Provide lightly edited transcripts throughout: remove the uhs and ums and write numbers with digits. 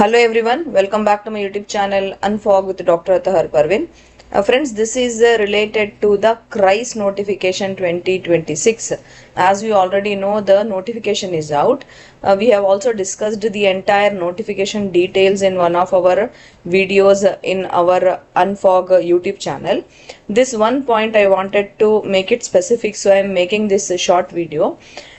Hello everyone, welcome back to my YouTube channel Unfog with Dr. Tahar Parvin. Friends, this is related to the CRISE notification 2026. As we already know, the notification is out. We have also discussed the entire notification details in one of our videos in our Unfog YouTube channel. This one point I wanted to make it specific, so I am making this short video.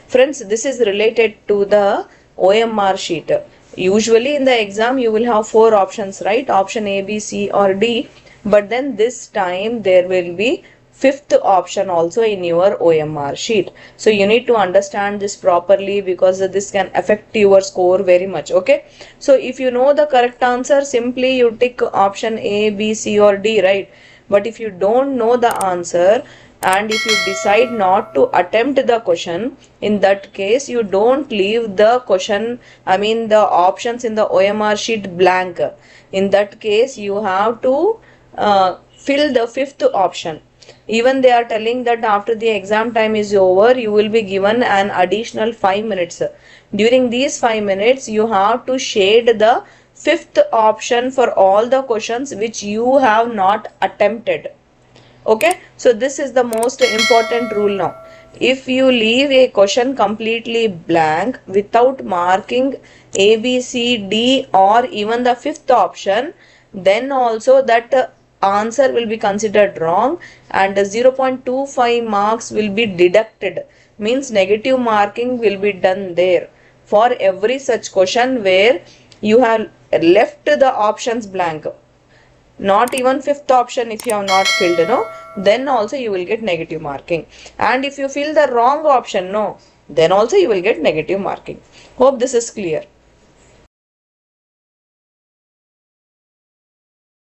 Friends, this is related to the OMR sheet. Usually in the exam you will have four options, right? Option A, B, C or D. But then this time there will be fifth option also in your OMR sheet. So you need to understand this properly because this can affect your score very much. Okay. So if you know the correct answer, simply you tick option A, B, C or D, right? But if you don't know the answer, and if you decide not to attempt the question, in that case you don't leave the question, the options in the OMR sheet blank. In that case you have to fill the fifth option. Even they are telling that after the exam time is over, you will be given an additional 5 minutes. During these 5 minutes you have to shade the fifth option for all the questions which you have not attempted. Okay, so this is the most important rule now. If you leave a question completely blank without marking A, B, C, D or even the fifth option, then also that answer will be considered wrong and 0.25 marks will be deducted. Means negative marking will be done there for every such question where you have left the options blank. Not even fifth option if you have not filled, then also you will get negative marking. And if you fill the wrong option, then also you will get negative marking. Hope this is clear.